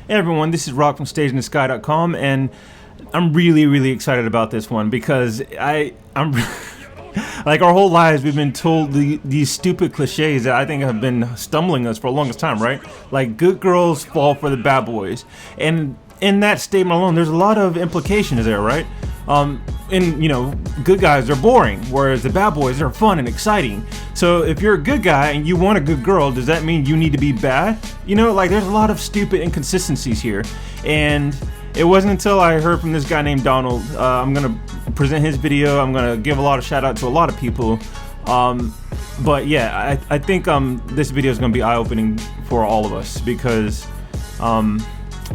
Hey everyone, this is Rock from StageInTheSky.com, and I'm really excited about this one because I'm like our whole lives we've been told these stupid cliches that I think have been stumbling us for the longest time, right? Like good girls fall for the bad boys, and in that statement alone, there's a lot of implications there, right? Good guys are boring, whereas the bad boys are fun and exciting. So if you're a good guy and you want a good girl, does that mean you need to be bad? There's a lot of stupid inconsistencies here. And it wasn't until I heard from this guy named Donald, I'm gonna present his video, I'm gonna give a lot of shout out to a lot of people. But yeah, I think this video is gonna be eye-opening for all of us because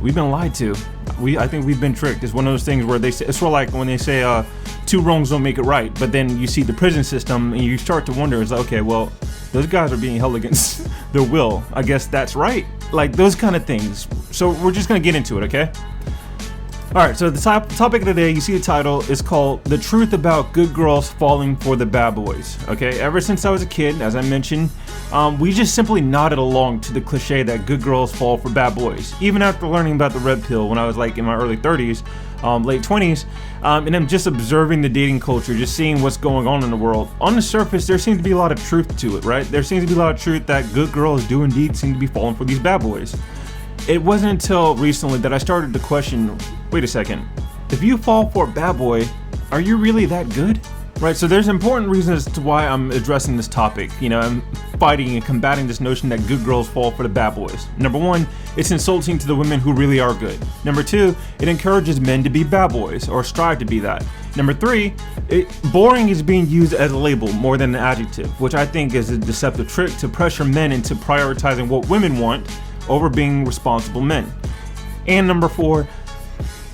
we've been lied to. I think we've been tricked. It's one of those things where they say, it's sort of like when they say two wrongs don't make it right, but then you see the prison system and you start to wonder, it's like, okay, well, those guys are being held against their will. I guess that's right. Like those kind of things. So we're just gonna get into it, okay? Alright, so the topic of the day, you see the title, is called The Truth About Good Girls Falling for the Bad Boys. Okay, ever since I was a kid, as I mentioned, we just simply nodded along to the cliche that good girls fall for bad boys. Even after learning about the red pill when I was like in my early 30s, late 20s, and I'm just observing the dating culture, just seeing what's going on in the world. On the surface, there seems to be a lot of truth to it, right? There seems to be a lot of truth that good girls do indeed seem to be falling for these bad boys. It wasn't until recently that I started to question, wait a second, if you fall for a bad boy, are you really that good? Right, so there's important reasons to why I'm addressing this topic. I'm fighting and combating this notion that good girls fall for the bad boys. Number one, it's insulting to the women who really are good. Number two, it encourages men to be bad boys or strive to be that. Number three, boring is being used as a label more than an adjective, which I think is a deceptive trick to pressure men into prioritizing what women want over being responsible men. And number four,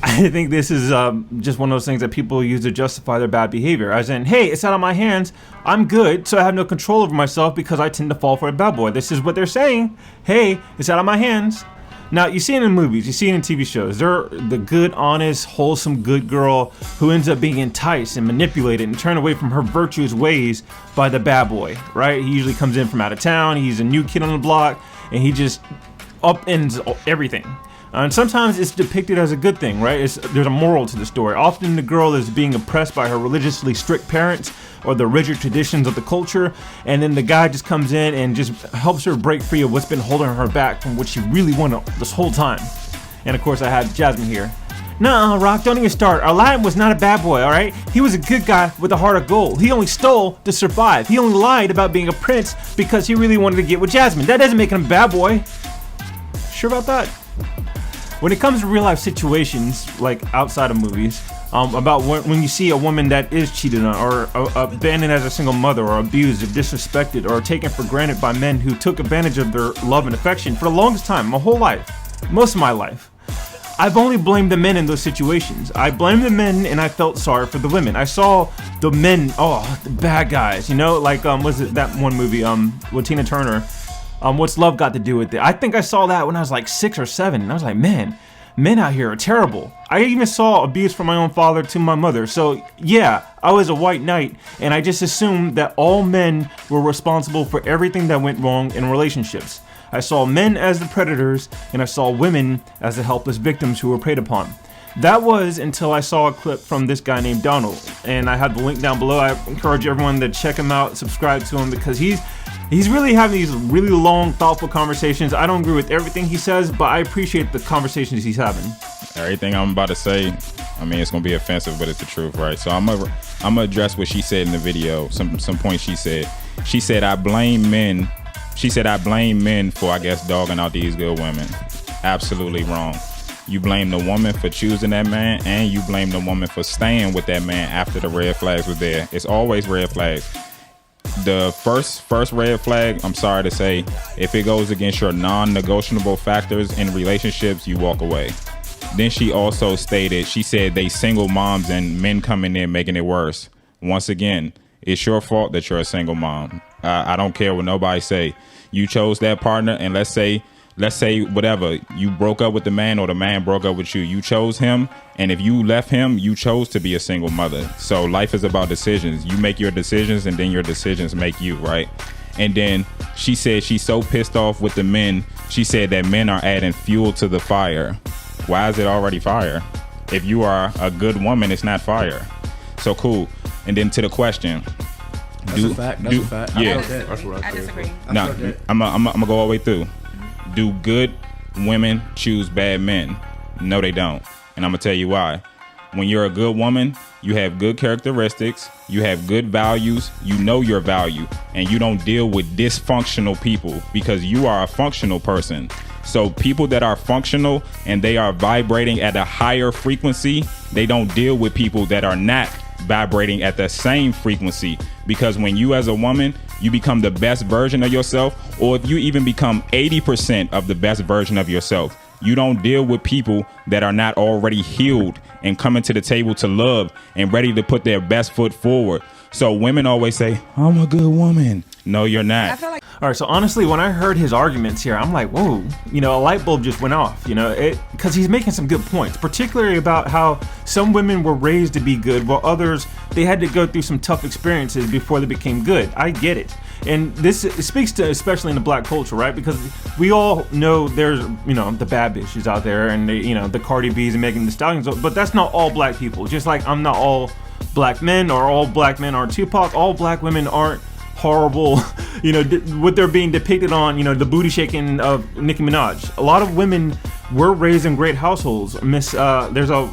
I think this is just one of those things that people use to justify their bad behavior, as in, hey, it's out of my hands, I'm good, so I have no control over myself because I tend to fall for a bad boy. This is what they're saying, hey, it's out of my hands. Now, you see it in movies, you see it in TV shows. They're the good, honest, wholesome, good girl who ends up being enticed and manipulated and turned away from her virtuous ways by the bad boy, right? He usually comes in from out of town, he's a new kid on the block, and he just upends everything. And sometimes it's depicted as a good thing, right? There's a moral to the story. Often the girl is being oppressed by her religiously strict parents or the rigid traditions of the culture, and then the guy just comes in and just helps her break free of what's been holding her back from what she really wanted this whole time. And of course I had Jasmine here. Nuh-uh, Rock, don't even start. Aladdin was not a bad boy, alright? He was a good guy with a heart of gold. He only stole to survive. He only lied about being a prince because he really wanted to get with Jasmine. That doesn't make him a bad boy. Sure about that? When it comes to real life situations, like outside of movies, about when you see a woman that is cheated on or abandoned as a single mother or abused or disrespected or taken for granted by men who took advantage of their love and affection for the longest time, my whole life, most of my life, I've only blamed the men in those situations. I blamed the men and I felt sorry for the women. I saw the men, the bad guys, like, was it that one movie, with Tina Turner? What's love got to do with it? I think I saw that when I was like 6 or 7, and I was like, man, men out here are terrible. I even saw abuse from my own father to my mother. So yeah, I was a white knight, and I just assumed that all men were responsible for everything that went wrong in relationships. I saw men as the predators, and I saw women as the helpless victims who were preyed upon. That was until I saw a clip from this guy named Donald, and I have the link down below. I encourage everyone to check him out, subscribe to him, because he's really having these really long, thoughtful conversations. I don't agree with everything he says, but I appreciate the conversations he's having. Everything I'm about to say, I mean, it's gonna be offensive, but it's the truth, right? So I'm gonna address what she said in the video. Some points she said. She said I blame men. She said I blame men for, I guess, dogging out these good women. Absolutely wrong. You blame the woman for choosing that man, and you blame the woman for staying with that man after the red flags were there. It's always red flags. The first red flag, I'm sorry to say, if it goes against your non-negotiable factors in relationships, you walk away. Then she also stated, she said they single moms and men coming in making it worse. Once again, it's your fault that you're a single mom. I don't care what nobody say. You chose that partner, and let's say whatever, you broke up with the man or the man broke up with you. You chose him, and if you left him, you chose to be a single mother. So life is about decisions. You make your decisions, and then your decisions make you, right? And then she said she's so pissed off with the men. She said that men are adding fuel to the fire. Why is it already fire? If you are a good woman, it's not fire. So cool. And then to the question. That's a fact. That's a fact. Yeah. I disagree. Now, I'm gonna go all the way through. Do good women choose bad men? No, they don't. And I'm gonna tell you why. When you're a good woman, you have good characteristics, you have good values, you know your value, and you don't deal with dysfunctional people because you are a functional person. So people that are functional and they are vibrating at a higher frequency, they don't deal with people that are not vibrating at the same frequency, because when you as a woman, you become the best version of yourself, or if you even become 80% of the best version of yourself, you don't deal with people that are not already healed and coming to the table to love and ready to put their best foot forward. So women always say, I'm a good woman. No, you're not. I feel like All right, so honestly, when I heard his arguments here, I'm like, whoa, a light bulb just went off, because he's making some good points, particularly about how some women were raised to be good, while others, they had to go through some tough experiences before they became good. I get it. And this speaks to, especially in the black culture, right? Because we all know there's, the bad bitches out there and the Cardi B's and Megan Thee Stallions, but that's not all black people. Just like I'm not all black men, or all black men aren't Tupac, all black women aren't horrible, what they're being depicted on, the booty shaking of Nicki Minaj. A lot of women were raised in great households. There's a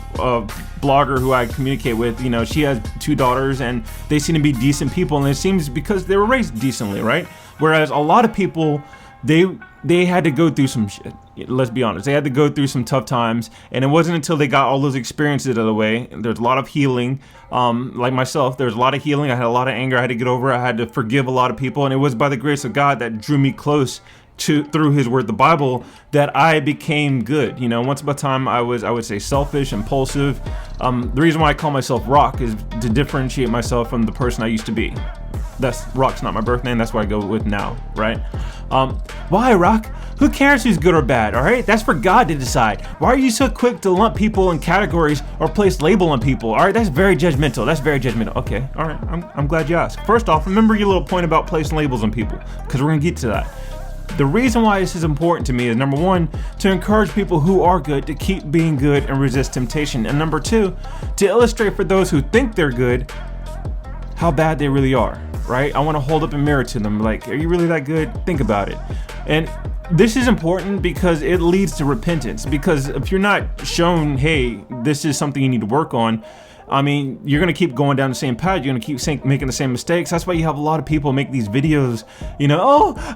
blogger who I communicate with, she has 2 daughters and they seem to be decent people, and it seems because they were raised decently, right? Whereas a lot of people, they had to go through some shit. Let's be honest. They had to go through some tough times, and it wasn't until they got all those experiences out of the way. There's a lot of healing. Like myself, there's a lot of healing. I had a lot of anger I had to get over. I had to forgive a lot of people, and it was by the grace of God that drew me close through His Word, the Bible, that I became good. Once upon a time I would say selfish, impulsive. The reason why I call myself Rock is to differentiate myself from the person I used to be. Rock's not my birth name. That's what I go with now, right? Why, Rock? Who cares who's good or bad, all right? That's for God to decide. Why are you so quick to lump people in categories or place label on people? All right, that's very judgmental. Okay, all right, I'm glad you asked. First off, remember your little point about placing labels on people, because we're gonna get to that. The reason why this is important to me is, number 1, to encourage people who are good to keep being good and resist temptation. And number 2, to illustrate for those who think they're good, how bad they really are, right? I want to hold up a mirror to them, like, are you really that good? Think about it. And this is important because it leads to repentance. Because if you're not shown, hey, this is something you need to work on, you're going to keep going down the same path. You're going to keep making the same mistakes. That's why you have a lot of people make these videos,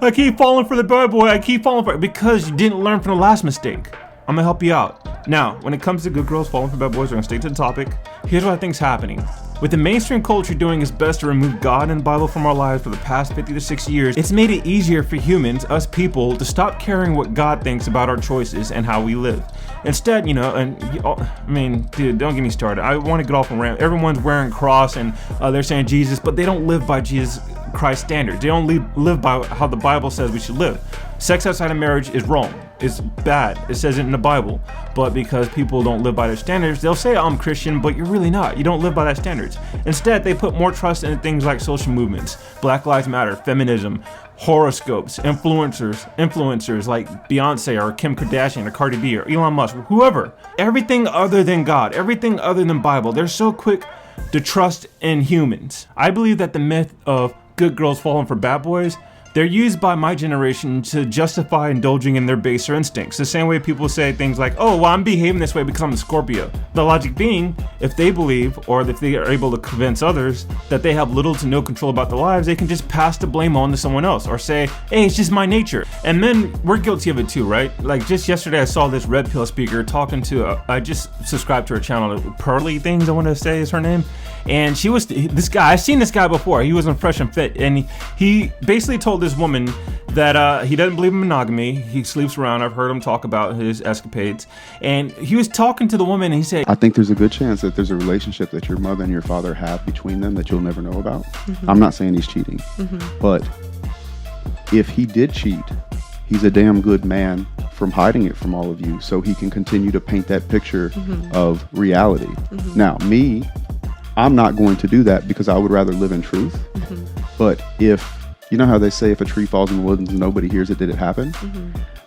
I keep falling for the bad boy. I keep falling for it, because you didn't learn from the last mistake. I'm going to help you out. Now, when it comes to good girls falling for bad boys, we're going to stay to the topic. Here's what I think is happening. With the mainstream culture doing its best to remove God and the Bible from our lives for the past 50 to 60 years, it's made it easier for humans, us people, to stop caring what God thinks about our choices and how we live. Instead, dude, don't get me started. I want to get off on rant. Everyone's wearing cross and they're saying Jesus, but they don't live by Jesus Christ's standards. They don't live by how the Bible says we should live. Sex outside of marriage is wrong. It's bad. It says it in the Bible. But because people don't live by their standards, they'll say, I'm Christian, but you're really not. You don't live by that standards. Instead, they put more trust in things like social movements, Black Lives Matter, feminism, horoscopes, influencers like Beyonce or Kim Kardashian or Cardi B or Elon Musk, whoever. Everything other than God, everything other than Bible. They're so quick to trust in humans. I believe that the myth of good girls falling for bad boys, they're used by my generation to justify indulging in their baser instincts. The same way people say things like, oh, well, I'm behaving this way because I'm a Scorpio. The logic being, if they believe, or if they are able to convince others that they have little to no control about their lives, they can just pass the blame on to someone else or say, hey, it's just my nature. And men, we're guilty of it too, right? Like just yesterday, I saw this red pill speaker talking to, I just subscribed to her channel, Pearly Things, I want to say is her name. And she was, this guy, I've seen this guy before. He was on Fresh and Fit. And he basically told this woman that he doesn't believe in monogamy. He sleeps around. I've heard him talk about his escapades. And he was talking to the woman and he said, I think there's a good chance that there's a relationship that your mother and your father have between them that you'll never know about. Mm-hmm. I'm not saying he's cheating. Mm-hmm. But if he did cheat, he's a damn good man from hiding it from all of you so he can continue to paint that picture mm-hmm. of reality. Mm-hmm. Now, I'm not going to do that because I would rather live in truth. Mm-hmm. But if You know how they say if a tree falls in the woods and nobody hears it, did it happen?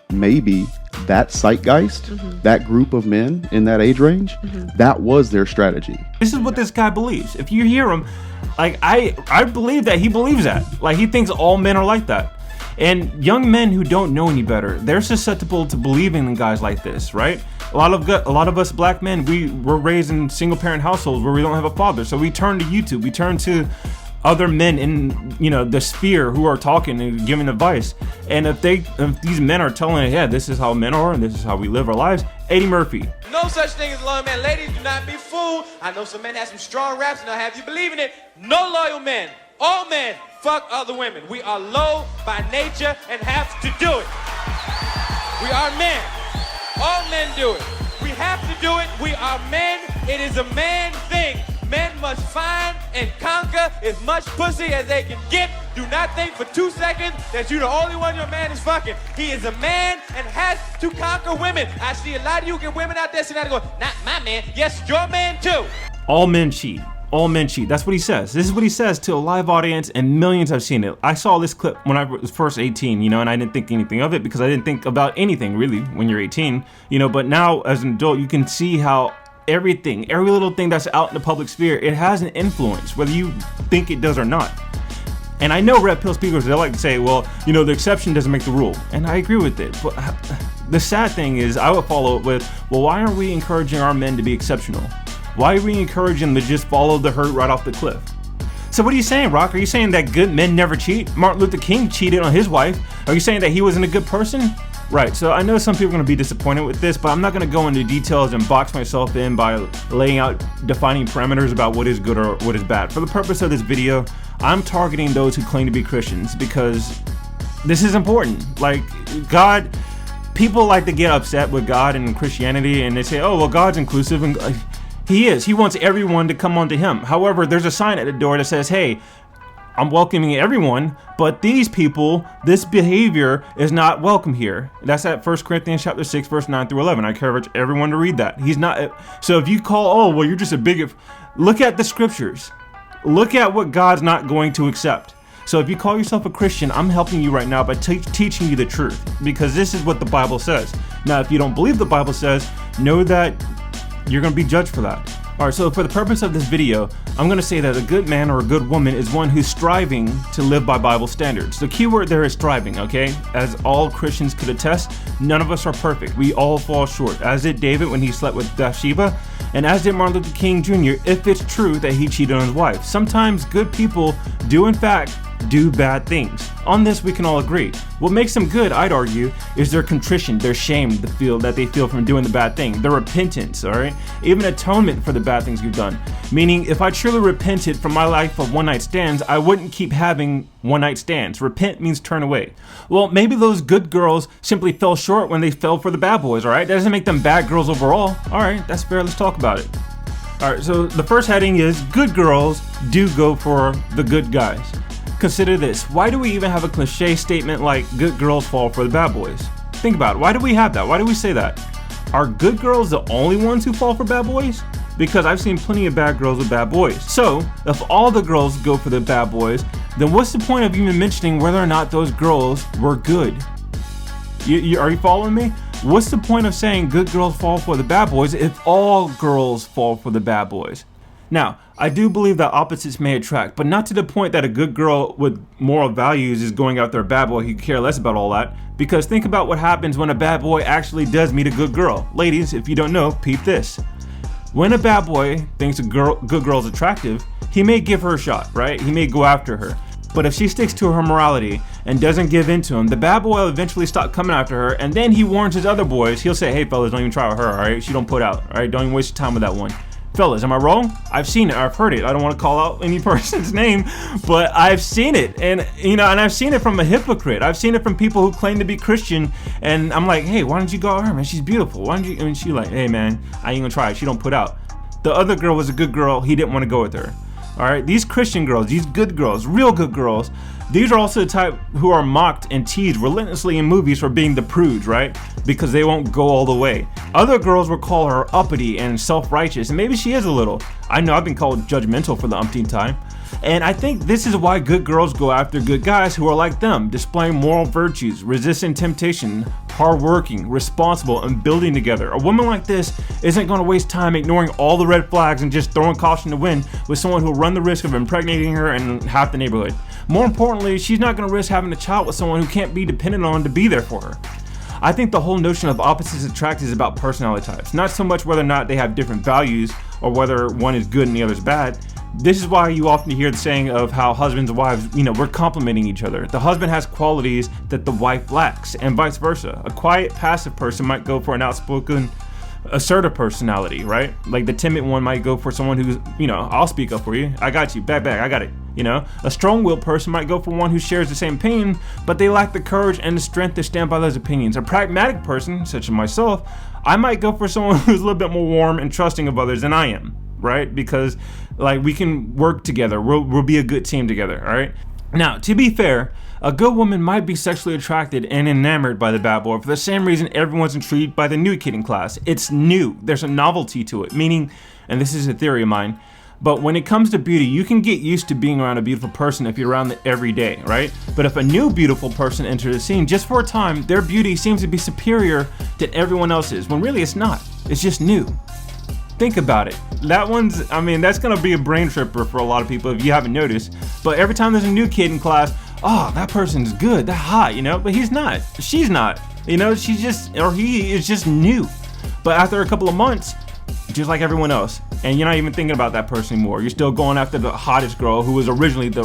Maybe that zeitgeist, that group of men in that age range, that was their strategy. This is what this guy believes. If you hear him, like I believe that he believes that. Like he thinks all men are like that. And young men who don't know any better, they're susceptible to believing in guys like this, right? A lot of us black men, we were raised in single parent households where we don't have a father. So we turn to YouTube, we turn to other men in, you know, the sphere who are talking and giving advice. And if these men are telling, yeah, this is how men are and this is how we live our lives, Eddie Murphy. No such thing as loyal men. Ladies, do not be fooled. I know some men have some strong raps and I'll have you believe in it. No loyal men. All men fuck other women. We are low by nature and have to do it. We are men. All men do it. We have to do it. We are men. It is a man thing. Men must find and conquer as much pussy as they can get. Do not think for 2 seconds that you're the only one your man is fucking. He is a man and has to conquer women. I see a lot of you get women out there sitting out going, not my man. Yes, your man too. All men cheat. All men cheat. That's what he says. This is what he says to a live audience, and millions have seen it. I saw this clip when I was first 18, you know, and I didn't think anything of it because I didn't think about anything really when you're 18, you know, but now as an adult, you can see how every little thing that's out in the public sphere, it has an influence, whether you think it does or not. And I know red pill speakers, they like to say, well, you know, the exception doesn't make the rule. And I agree with it. But the sad thing is, I would follow it with, well, why aren't we encouraging our men to be exceptional? Why are we encouraging them to just follow the herd right off the cliff? So what are you saying, Rock? Are you saying that good men never cheat? Martin Luther King cheated on his wife. Are you saying that he wasn't a good person? Right, so I know some people are going to be disappointed with this, but I'm not going to go into details and box myself in by laying out defining parameters about what is good or what is bad. For the purpose of this video, I'm targeting those who claim to be Christians because this is important. Like, God, people like to get upset with God and Christianity and they say, oh, well, God's inclusive, and He is. He wants everyone to come onto Him. However, there's a sign at the door that says, hey, I'm welcoming everyone, but these people, this behavior is not welcome here. That's at 1 Corinthians chapter 6, verse 9 through 11. I encourage everyone to read that. He's not. So if you call, oh, well, you're just a bigot, look at the scriptures. Look at what God's not going to accept. So if you call yourself a Christian, I'm helping you right now by teaching you the truth, because this is what the Bible says. Now, if you don't believe the Bible says, know that you're going to be judged for that. Alright, so for the purpose of this video, I'm going to say that a good man or a good woman is one who's striving to live by Bible standards. The key word there is striving, okay? As all Christians could attest, none of us are perfect. We all fall short, as did David when he slept with Bathsheba, and as did Martin Luther King Jr. if it's true that he cheated on his wife. Sometimes good people do in fact do bad things. On this we can all agree. What makes them good, I'd argue, is their contrition, their shame that they feel from doing the bad thing, their repentance, alright? Even atonement for the bad things you've done. Meaning, if I truly repented from my life of one night stands, I wouldn't keep having one night stands. Repent means turn away. Well, maybe those good girls simply fell short when they fell for the bad boys, alright? That doesn't make them bad girls overall. Alright, that's fair, let's talk about it. Alright, so the first heading is, good girls do go for the good guys. Consider this. Why do we even have a cliche statement like good girls fall for the bad boys? Think about it. Why do we have that? Why do we say that? Are good girls the only ones who fall for bad boys? Because I've seen plenty of bad girls with bad boys. So, if all the girls go for the bad boys, then what's the point of even mentioning whether or not those girls were good? Are you following me? What's the point of saying good girls fall for the bad boys if all girls fall for the bad boys? Now, I do believe that opposites may attract, but not to the point that a good girl with moral values is going after a bad boy who care less about all that. Because think about what happens when a bad boy actually does meet a good girl. Ladies, if you don't know, peep this. When a bad boy thinks a good girl's attractive, he may give her a shot, right? He may go after her. But if she sticks to her morality and doesn't give in to him, the bad boy will eventually stop coming after her, and then he warns his other boys. He'll say, hey fellas, don't even try with her, alright? She don't put out, alright? Don't even waste your time with that one. Fellas, am I wrong? I've seen it, I've heard it. I don't want to call out any person's name, but I've seen it. And you know, and I've seen it from a hypocrite. I've seen it from people who claim to be Christian, and I'm like, hey, why don't you go at her, man? She's beautiful. Why don't you? And she's like, hey man, I ain't gonna try it. She don't put out. The other girl was a good girl, he didn't want to go with her. Alright, these Christian girls, these good girls, real good girls, these are also the type who are mocked and teased relentlessly in movies for being the prudes, right? Because they won't go all the way. Other girls will call her uppity and self-righteous, and maybe she is a little. I know I've been called judgmental for the umpteenth time. And I think this is why good girls go after good guys who are like them, displaying moral virtues, resisting temptation, hardworking, responsible, and building together. A woman like this isn't going to waste time ignoring all the red flags and just throwing caution to wind with someone who will run the risk of impregnating her and half the neighborhood. More importantly, she's not going to risk having a child with someone who can't be dependent on to be there for her. I think the whole notion of opposites attract is about personality types, not so much whether or not they have different values or whether one is good and the other is bad. This is why you often hear the saying of how husbands and wives, we're complementing each other. The husband has qualities that the wife lacks, and vice versa. A quiet, passive person might go for an outspoken, assertive personality, right? Like the timid one might go for someone who's, I'll speak up for you. I got you. Back, I got it. A strong-willed person might go for one who shares the same opinion, but they lack the courage and the strength to stand by those opinions. A pragmatic person, such as myself, I might go for someone who's a little bit more warm and trusting of others than I am, right? Because we can work together. We'll be a good team together, all right? Now, to be fair, a good woman might be sexually attracted and enamored by the bad boy for the same reason everyone's intrigued by the new kid in class. It's new. There's a novelty to it, meaning, and this is a theory of mine, but when it comes to beauty, you can get used to being around a beautiful person if you're around it every day, right? But if a new beautiful person enters the scene, just for a time, their beauty seems to be superior to everyone else's, when really it's not. It's just new. Think about it. That's gonna be a brain tripper for a lot of people if you haven't noticed. But every time there's a new kid in class, oh, that person's good, they're hot, but he's not, she's not, she's just, or he is just new. But after a couple of months, just like everyone else, and you're not even thinking about that person anymore. You're still going after the hottest girl who was originally the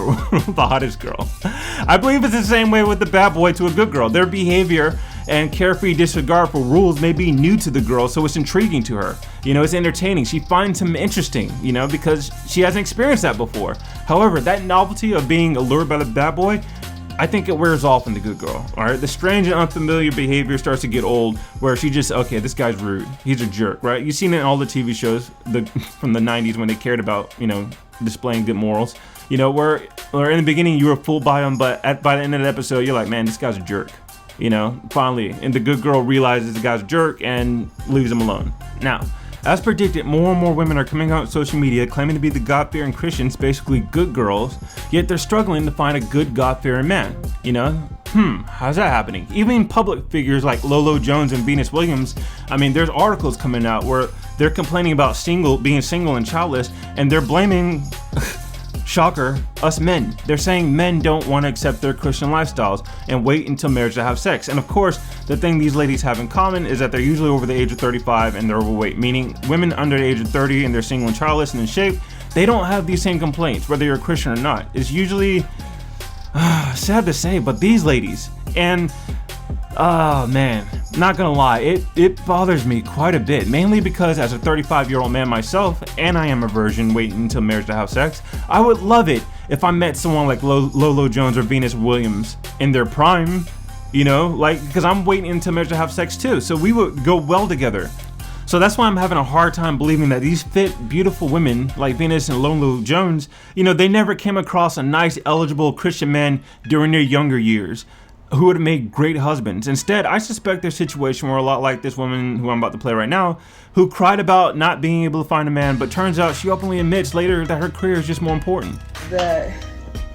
hottest girl. I believe it's the same way with the bad boy to a good girl. Their behavior and carefree disregard for rules may be new to the girl, so it's intriguing to her. It's entertaining. She finds him interesting, because she hasn't experienced that before. However, that novelty of being allured by the bad boy, I think it wears off in the good girl, all right? The strange and unfamiliar behavior starts to get old, where she just, okay, this guy's rude. He's a jerk, right? You've seen it in all the TV shows from the 90s when they cared about, displaying good morals. Where in the beginning you were fooled by him, but by the end of the episode, you're like, man, this guy's a jerk. Finally, and the good girl realizes the guy's a jerk and leaves him alone. Now, as predicted, more and more women are coming out on social media claiming to be the God-fearing Christians, basically good girls, yet they're struggling to find a good God-fearing man. How's that happening? Even public figures like Lolo Jones and Venus Williams, there's articles coming out where they're complaining about being single and childless, and they're blaming, shocker, us men. They're saying men don't want to accept their Christian lifestyles and wait until marriage to have sex. And of course, the thing these ladies have in common is that they're usually over the age of 35 and they're overweight, meaning women under the age of 30 and they're single and childless and in shape, they don't have these same complaints, whether you're a Christian or not. It's usually, sad to say, but these ladies, and oh man, not gonna lie, it bothers me quite a bit, mainly because as a 35-year-old man myself, and I am a virgin waiting until marriage to have sex, I would love it if I met someone like Lolo Jones or Venus Williams in their prime, because I'm waiting until marriage to have sex too, so we would go well together. So that's why I'm having a hard time believing that these fit, beautiful women like Venus and Lolo Jones, they never came across a nice, eligible Christian man during their younger years who would have made great husbands. Instead, I suspect their situation were a lot like this woman who I'm about to play right now, who cried about not being able to find a man, but turns out she openly admits later that her career is just more important. The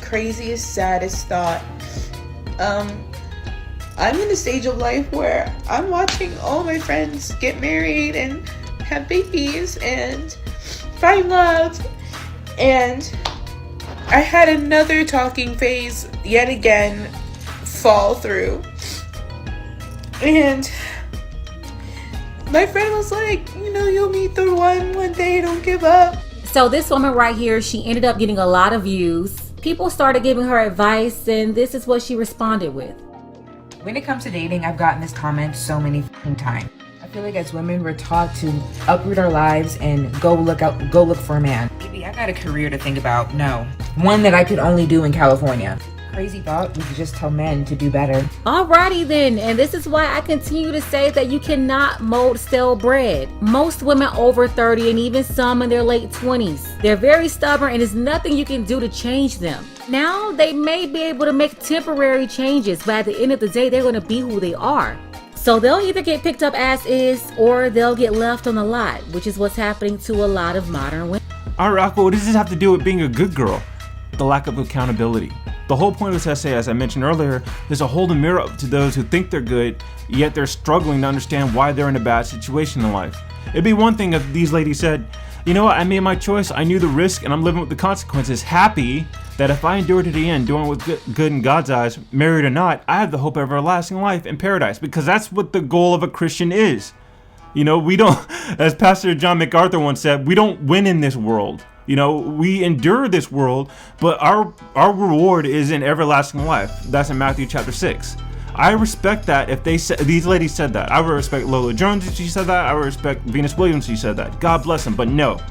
craziest, saddest thought. I'm in a stage of life where I'm watching all my friends get married and have babies and find love, and I had another talking phase yet again fall through, and my friend was like, you'll meet the one day, don't give up. So this woman right here, she ended up getting a lot of views. People started giving her advice, and this is what she responded with. When it comes to dating, I've gotten this comment so many times. I feel like as women, we're taught to uproot our lives and go look for a man. Maybe I got a career to think about. No, one that I could only do in California. Crazy thought, we could just tell men to do better. Alrighty then, and this is why I continue to say that you cannot mold stale bread. Most women over 30 and even some in their late 20s, they're very stubborn and there's nothing you can do to change them. Now, they may be able to make temporary changes, but at the end of the day, they're going to be who they are. So they'll either get picked up as is, or they'll get left on the lot, which is what's happening to a lot of modern women. All right, Rocco, what does this have to do with being a good girl? the lack of accountability. The whole point of this essay, as I mentioned earlier, is to hold a mirror up to those who think they're good, yet they're struggling to understand why they're in a bad situation in life. It'd be one thing if these ladies said, you know what, I made my choice, I knew the risk, and I'm living with the consequences, happy that if I endure to the end, doing what's good in God's eyes, married or not, I have the hope of everlasting life in paradise, because that's what the goal of a Christian is. You know, we don't, as Pastor John MacArthur once said, we don't win in this world. You know, we endure this world, but our reward is in everlasting life. That's in Matthew chapter 6. I respect that if these ladies said that. I would respect Lola Jones if she said that. I would respect Venus Williams if she said that. God bless them. But no,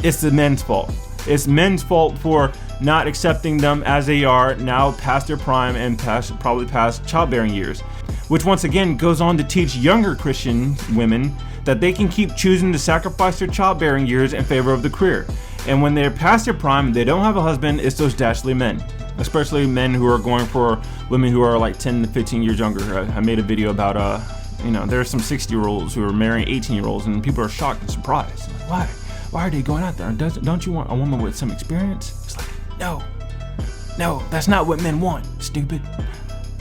it's the men's fault. It's men's fault for not accepting them as they are now past their prime and probably past childbearing years. Which once again goes on to teach younger Christian women that they can keep choosing to sacrifice their childbearing years in favor of the career. And when they're past their prime, they don't have a husband, it's those dastardly men. Especially men who are going for women who are like 10 to 15 years younger. I made a video about, there are some 60-year-olds who are marrying 18-year-olds, and people are shocked and surprised. Like, why are they going out there? Don't you want a woman with some experience? It's like, no, that's not what men want, stupid.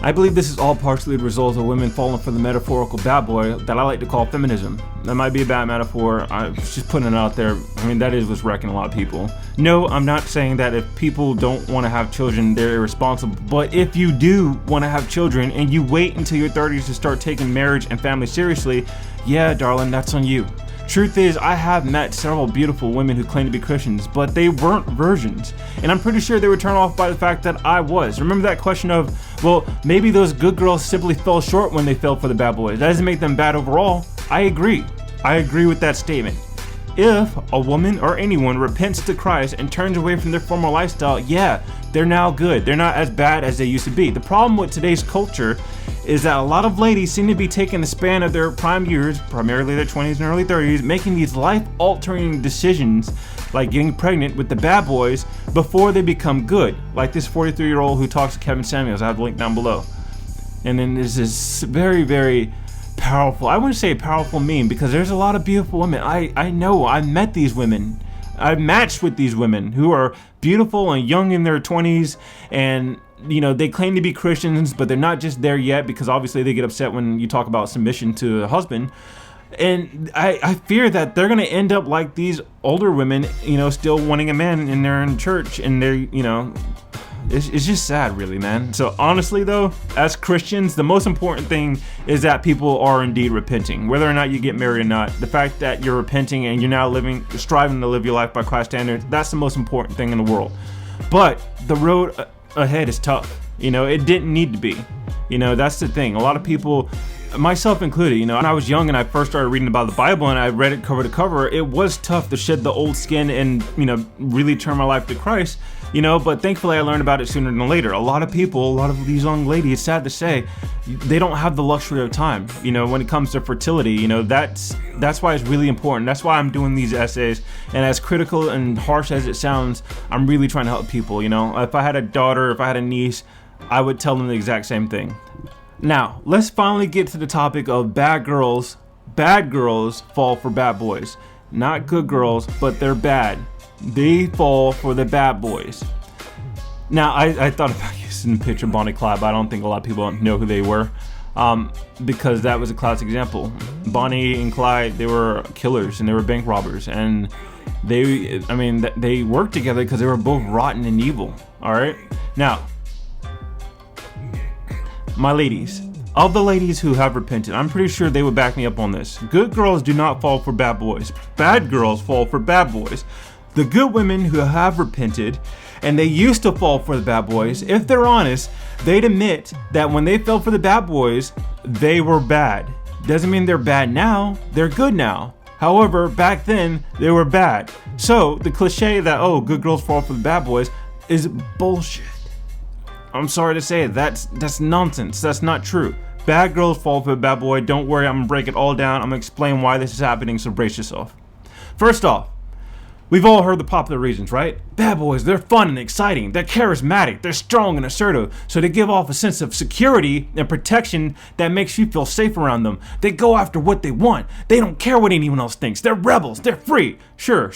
I believe this is all partially the result of women falling for the metaphorical bad boy that I like to call feminism. That might be a bad metaphor. I'm just putting it out there. I mean, that is what's wrecking a lot of people. No, I'm not saying that if people don't want to have children, they're irresponsible. But if you do want to have children and you wait until your 30s to start taking marriage and family seriously, yeah, darling, that's on you. Truth is, I have met several beautiful women who claim to be Christians, but they weren't virgins. And I'm pretty sure they were turned off by the fact that I was. Remember that question of, well, maybe those good girls simply fell short when they fell for the bad boys. That doesn't make them bad overall. I agree with that statement. If a woman or anyone repents to Christ and turns away from their former lifestyle, yeah, they're now good. They're not as bad as they used to be. The problem with today's culture is that a lot of ladies seem to be taking the span of their prime years, primarily their 20s and early 30s, making these life-altering decisions like getting pregnant with the bad boys before they become good. Like this 43-year-old who talks to Kevin Samuels. I have the link down below. And then there's this very, very powerful, I wouldn't say powerful meme, because there's a lot of beautiful women. I know, I've met these women. I've matched with these women who are beautiful and young in their 20s, and you know, they claim to be Christians, but they're not just there yet, because obviously they get upset when you talk about submission to a husband. And I fear that they're going to end up like these older women, you know, still wanting a man, and they're in church, and they're, you know, it's just sad, really, man. So honestly, though, as Christians, the most important thing is that people are indeed repenting. Whether or not you get married or not, the fact that you're repenting and you're now striving to live your life by Christ's standards, that's the most important thing in the world. But the road ahead is tough. You know, it didn't need to be. You know, that's the thing. A lot of people, myself included, you know, when I was young and I first started reading about the Bible and I read it cover to cover, it was tough to shed the old skin and, you know, really turn my life to Christ, you know, but thankfully I learned about it sooner than later. A lot of these young ladies, sad to say, they don't have the luxury of time, you know, when it comes to fertility. You know, that's why it's really important. That's why I'm doing these essays, and as critical and harsh as it sounds, I'm really trying to help people. You know, if I had a daughter, if I had a niece, I would tell them the exact same thing. Now, let's finally get to the topic of bad girls. Bad girls fall for bad boys. Not good girls, but they're bad. They fall for the bad boys. Now, I thought about using the picture of Bonnie and Clyde, but I don't think a lot of people know who they were, because that was a classic example. Bonnie and Clyde, they were killers and they were bank robbers, and they worked together because they were both rotten and evil. All right. Now, my ladies, of the ladies who have repented, I'm pretty sure they would back me up on this. Good girls do not fall for bad boys. Bad girls fall for bad boys. The good women who have repented, and they used to fall for the bad boys, if they're honest, they'd admit that when they fell for the bad boys, they were bad. Doesn't mean they're bad now, they're good now. However, back then, they were bad. So, the cliche that, oh, good girls fall for the bad boys is bullshit. I'm sorry to say it, that's nonsense. That's not true. Bad girls fall for a bad boy. Don't worry, I'm gonna break it all down. I'm gonna explain why this is happening, so brace yourself. First off, we've all heard the popular reasons, right? Bad boys, they're fun and exciting. They're charismatic. They're strong and assertive. So they give off a sense of security and protection that makes you feel safe around them. They go after what they want. They don't care what anyone else thinks. They're rebels. They're free. Sure.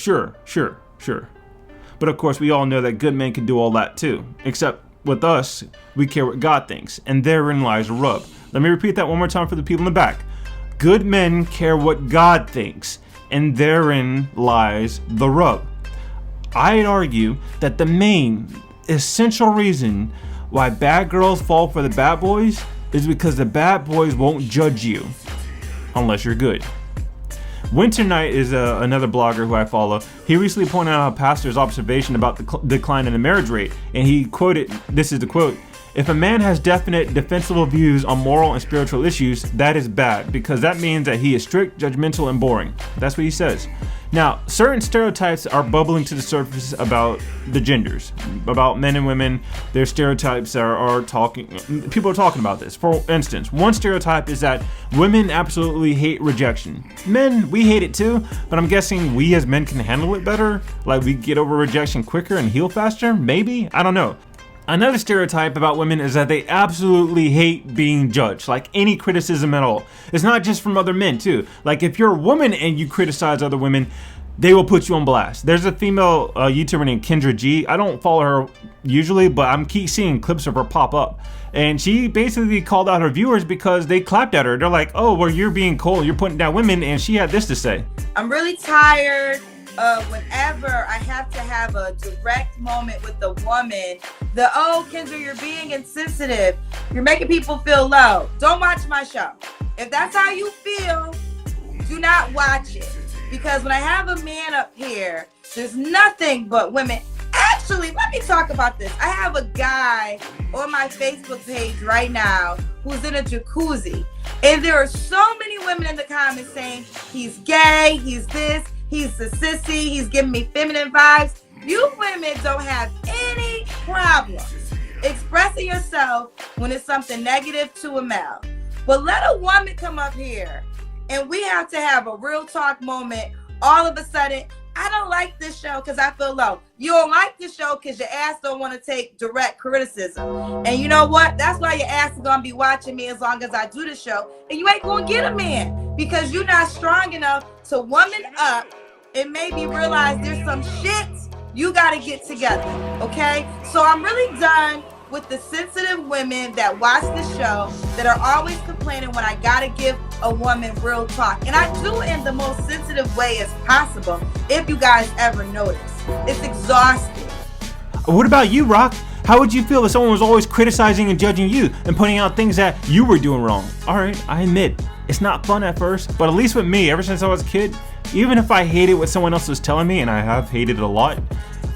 But of course, we all know that good men can do all that too. Except with us, we care what God thinks, and therein lies the rub. Let me repeat that one more time for the people in the back. Good men care what God thinks, and therein lies the rub. I'd argue that the main essential reason why bad girls fall for the bad boys is because the bad boys won't judge you unless you're good. Winter Night is another blogger who I follow. He recently pointed out a pastor's observation about the decline in the marriage rate, and he quoted, this is the quote, "If a man has definite defensible views on moral and spiritual issues, that is bad, because that means that he is strict, judgmental, and boring." That's what he says. Now, certain stereotypes are bubbling to the surface about the genders, about men and women. Their stereotypes are talking, people are talking about this. For instance, one stereotype is that women absolutely hate rejection. Men, we hate it too, but I'm guessing we as men can handle it better. Like we get over rejection quicker and heal faster, maybe? I don't know. Another stereotype about women is that they absolutely hate being judged, like any criticism at all. It's not just from other men too. Like if you're a woman and you criticize other women, they will put you on blast. There's a female YouTuber named Kendra G. I don't follow her usually, but I'm keep seeing clips of her pop up. And she basically called out her viewers because they clapped at her. They're like, oh, well, you're being cold, you're putting down women, and she had this to say. "I'm really tired of whenever I have to have a direct moment with the woman, oh, Kendra, you're being insensitive. You're making people feel low. Don't watch my show. If that's how you feel, do not watch it. Because when I have a man up here, there's nothing but women." Actually, let me talk about this. I have a guy on my Facebook page right now who's in a jacuzzi. And there are so many women in the comments saying he's gay, he's this, he's a sissy, he's giving me feminine vibes. You women don't have any problems expressing yourself when it's something negative to a male. But let a woman come up here and we have to have a real talk moment. All of a sudden, I don't like this show because I feel low. You don't like this show because your ass don't want to take direct criticism. And you know what? That's why your ass is going to be watching me as long as I do the show. And you ain't going to get a man because you're not strong enough to woman up and maybe realize there's some shit you got to get together. Okay? So I'm really done with the sensitive women that watch the show that are always complaining when I gotta give a woman real talk. And I do it in the most sensitive way as possible, if you guys ever notice. It's exhausting. What about you, Rock? How would you feel if someone was always criticizing and judging you and pointing out things that you were doing wrong? Alright, I admit, it's not fun at first, but at least with me, ever since I was a kid, even if I hated what someone else was telling me, and I have hated it a lot,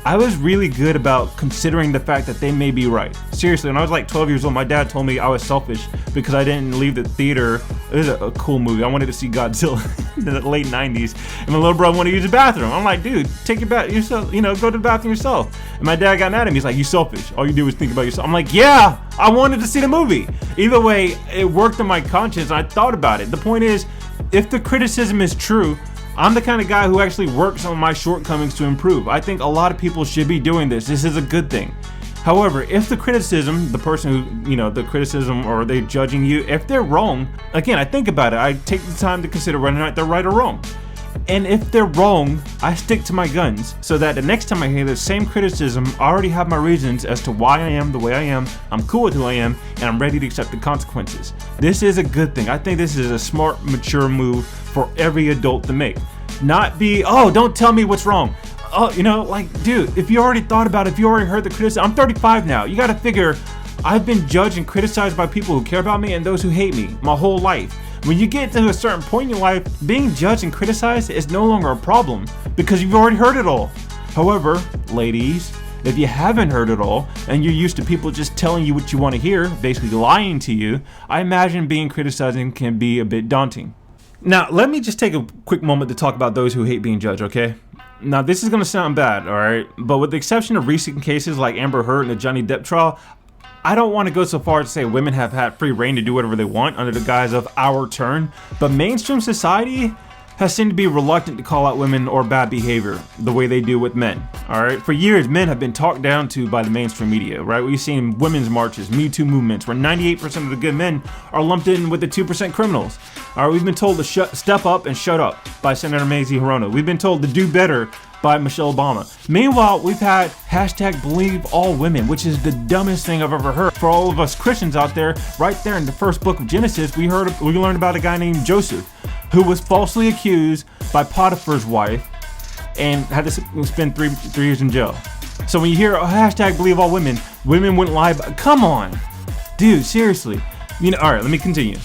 I was really good about considering the fact that they may be right. Seriously, when I was like 12 years old, my dad told me I was selfish because I didn't leave the theater. It was a cool movie. I wanted to see Godzilla in the late 90s. And my little brother wanted to use the bathroom. I'm like, dude, take your bath yourself, go to the bathroom yourself. And my dad got mad at me. He's like, you selfish. All you do is think about yourself. I'm like, yeah, I wanted to see the movie. Either way, it worked on my conscience and I thought about it. The point is, if the criticism is true, I'm the kind of guy who actually works on my shortcomings to improve. I think a lot of people should be doing this. This is a good thing. However, if the criticism, the person who, the criticism or they judging you, if they're wrong, again, I think about it. I take the time to consider whether or not they're right or wrong. And if they're wrong, I stick to my guns so that the next time I hear the same criticism, I already have my reasons as to why I am the way I am, I'm cool with who I am, and I'm ready to accept the consequences. This is a good thing. I think this is a smart, mature move for every adult to make. Not be, oh, don't tell me what's wrong. Oh, dude, if you already thought about it, if you already heard the criticism, I'm 35 now. You gotta figure, I've been judged and criticized by people who care about me and those who hate me my whole life. When you get to a certain point in your life, being judged and criticized is no longer a problem because you've already heard it all. However, ladies, if you haven't heard it all and you're used to people just telling you what you want to hear, basically lying to you, I imagine being criticizing can be a bit daunting. Now, let me just take a quick moment to talk about those who hate being judged, okay? Now, this is going to sound bad, alright? But with the exception of recent cases like Amber Heard and the Johnny Depp trial, I don't want to go so far as to say women have had free reign to do whatever they want under the guise of our turn, but mainstream society has seemed to be reluctant to call out women or bad behavior the way they do with men. All right, for years, men have been talked down to by the mainstream media, right? We've seen women's marches, Me Too movements, where 98% of the good men are lumped in with the 2% criminals. All right, we've been told to step up and shut up by Senator Mazie Hirono. We've been told to do better by Michelle Obama. Meanwhile, we've had hashtag believe all women, which is the dumbest thing I've ever heard. For all of us Christians out there, right there in the first book of Genesis, we learned about a guy named Joseph, who was falsely accused by Potiphar's wife and had to spend three years in jail. So when you hear hashtag believe all women, women wouldn't lie. Come on, dude, seriously. All right, let me continue.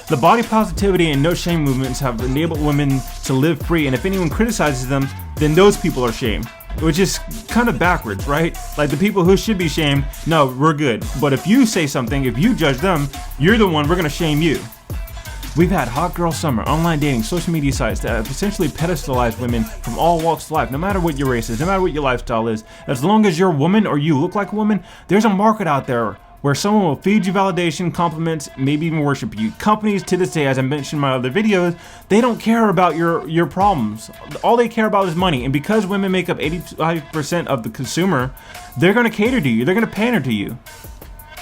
The body positivity and no shame movements have enabled women to live free, and if anyone criticizes them, then those people are shamed, which is kind of backwards, right? Like the people who should be shamed, no, we're good. But if you say something, if you judge them, you're the one, we're gonna shame you. We've had hot girl summer, online dating, social media sites that have essentially pedestalized women from all walks of life, no matter what your race is, no matter what your lifestyle is. As long as you're a woman or you look like a woman, there's a market out there where someone will feed you validation, compliments, maybe even worship you. Companies to this day, as I mentioned in my other videos, they don't care about your problems. All they care about is money. And because women make up 85% of the consumer, they're gonna cater to you. They're gonna pander to you.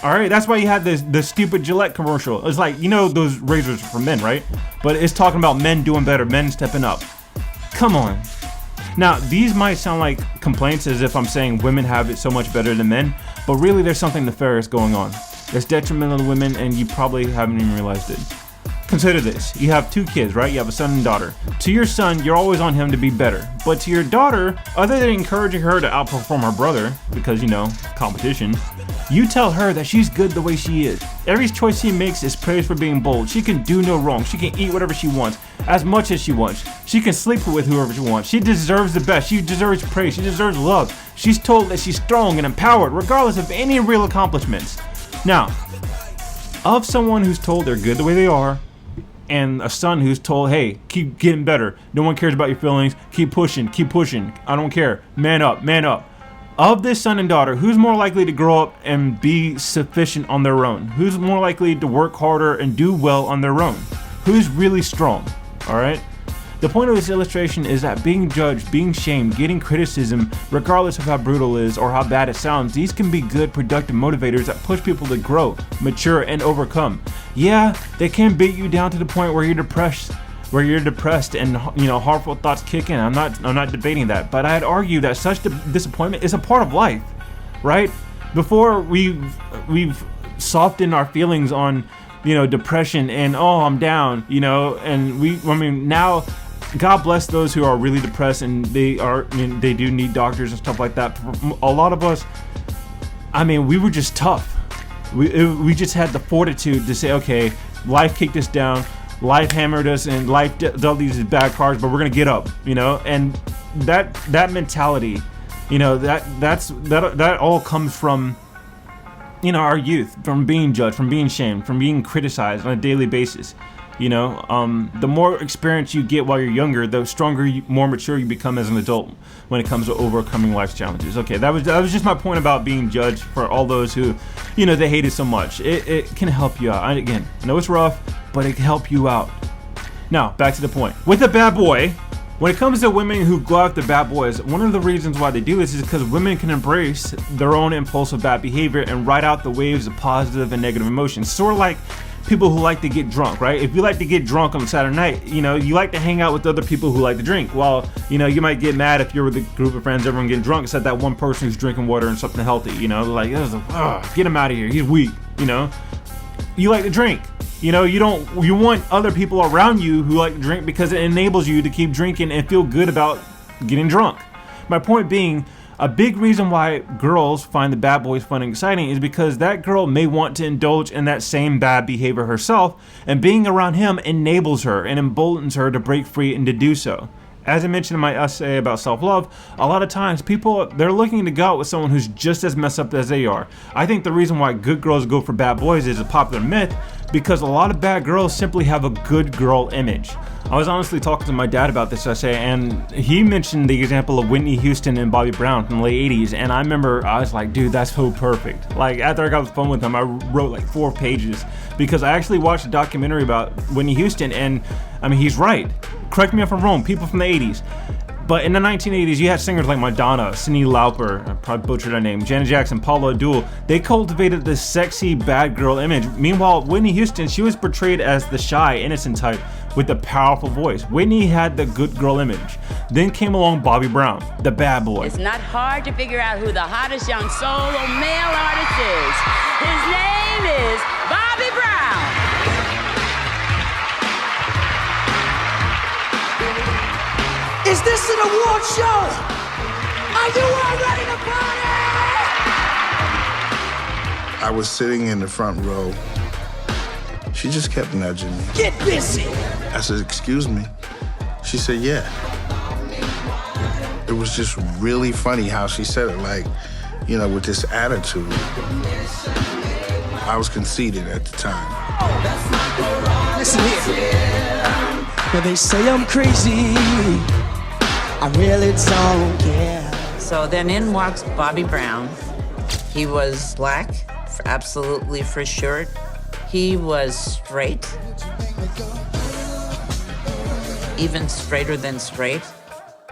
All right, that's why you had the stupid Gillette commercial. It's like, those razors are for men, right? But it's talking about men doing better, men stepping up. Come on. Now, these might sound like complaints as if I'm saying women have it so much better than men, but really there's something nefarious going on. It's detrimental to women, and you probably haven't even realized it. Consider this. You have 2 kids, right? You have a son and daughter. To your son, you're always on him to be better. But to your daughter, other than encouraging her to outperform her brother, because, competition, you tell her that she's good the way she is. Every choice she makes is praised for being bold. She can do no wrong. She can eat whatever she wants, as much as she wants. She can sleep with whoever she wants. She deserves the best. She deserves praise. She deserves love. She's told that she's strong and empowered, regardless of any real accomplishments. Now, of someone who's told they're good the way they are, and a son who's told, hey, keep getting better. No one cares about your feelings. Keep pushing. I don't care. Man up. Of this son and daughter, who's more likely to grow up and be sufficient on their own? Who's more likely to work harder and do well on their own? Who's really strong? All right? The point of this illustration is that being judged, being shamed, getting criticism, regardless of how brutal it is or how bad it sounds, these can be good, productive motivators that push people to grow, mature, and overcome. Yeah, they can beat you down to the point where you're depressed and harmful thoughts kick in. I'm not debating that, but I'd argue that such disappointment is a part of life, right? Before we've softened our feelings on depression and I'm down, and now God bless those who are really depressed and they do need doctors and stuff like that. For a lot of us, we were just tough. We just had the fortitude to say, okay, life kicked us down, life hammered us, and life dealt these bad cards, but we're gonna get up, and that mentality, that all comes from our youth, from being judged, from being shamed, from being criticized on a daily basis. The more experience you get while you're younger, the stronger, more mature you become as an adult when it comes to overcoming life's challenges. Okay, that was just my point about being judged for all those who, they hate it so much. It can help you out. Again, I know it's rough, but it can help you out. Now, back to the point. With the bad boy, when it comes to women who go after bad boys, one of the reasons why they do this is because women can embrace their own impulsive bad behavior and ride out the waves of positive and negative emotions. Sort of like people who like to get drunk, right? If you like to get drunk on Saturday night, you like to hang out with other people who like to drink. Well, you might get mad if you're with a group of friends, everyone getting drunk, except that one person who's drinking water and something healthy, like, get him out of here, he's weak, You like to drink, you want other people around you who like to drink because it enables you to keep drinking and feel good about getting drunk. My point being, a big reason why girls find the bad boys fun and exciting is because that girl may want to indulge in that same bad behavior herself, and being around him enables her and emboldens her to break free and to do so. As I mentioned in my essay about self-love, a lot of times people, they're looking to go out with someone who's just as messed up as they are. I think the reason why good girls go for bad boys is a popular myth because a lot of bad girls simply have a good girl image. I was honestly talking to my dad about this essay, and he mentioned the example of Whitney Houston and Bobby Brown from the late 80s, and I remember I was like, dude, that's so perfect. Like, after I got off the phone with him, I wrote like 4 pages, because I actually watched a documentary about Whitney Houston, and I mean, he's right. Correct me if I'm wrong, people from the 80s. But in the 1980s, you had singers like Madonna, Cyndi Lauper, I probably butchered her name, Janet Jackson, Paula Abdul. They cultivated this sexy bad girl image. Meanwhile, Whitney Houston, she was portrayed as the shy, innocent type with a powerful voice. Whitney had the good girl image. Then came along Bobby Brown, the bad boy. It's not hard to figure out who the hottest young solo male artist is. His name is Bobby Brown. Is this an award show? Are you all ready to party? I was sitting in the front row. She just kept nudging me. Get busy. I said, excuse me. She said, yeah. It was just really funny how she said it, like, you know, with this attitude. I was conceited at the time. Listen here. Now they say I'm crazy. I really don't care. So then in walks Bobby Brown. He was black, absolutely for sure. He was straight, even straighter than straight.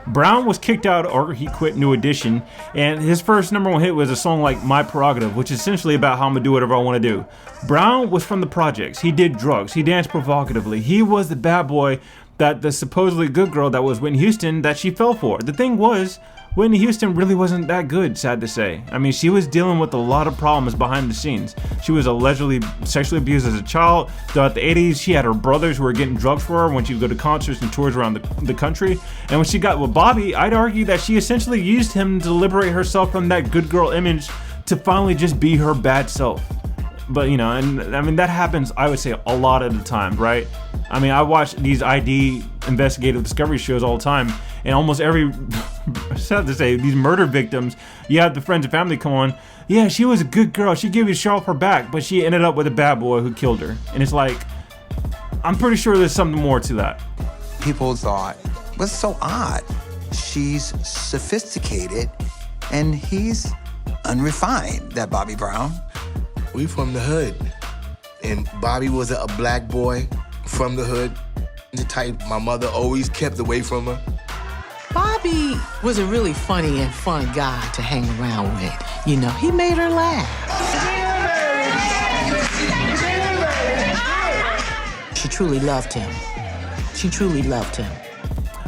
Brown was kicked out or he quit New Edition, and his first #1 hit was a song like My Prerogative, which is essentially about how I'm gonna do whatever I wanna do. Brown was from the projects. He did drugs. He danced provocatively. He was the bad boy that the supposedly good girl that was Whitney Houston that she fell for. The thing was, Whitney Houston really wasn't that good, sad to say. I mean, she was dealing with a lot of problems behind the scenes. She was allegedly sexually abused as a child. Throughout the 80s, she had her brothers who were getting drugs for her when she would go to concerts and tours around the country. And when she got with Bobby, I'd argue that she essentially used him to liberate herself from that good girl image to finally just be her bad self. But, you know, and I mean, that happens, I would say, a lot of the time, right? I mean, I watch these ID investigative discovery shows all the time, and almost every, sad to say, these murder victims, you have the friends and family come on, yeah, she was a good girl, she gave you a shot off her back, but she ended up with a bad boy who killed her. And it's like, I'm pretty sure there's something more to that. People thought, what's so odd? She's sophisticated, and he's unrefined, that Bobby Brown. We from the hood, and Bobby was a black boy from the hood, the type my mother always kept away from her. Bobby was a really funny and fun guy to hang around with. You know, he made her laugh. She truly loved him. She truly loved him.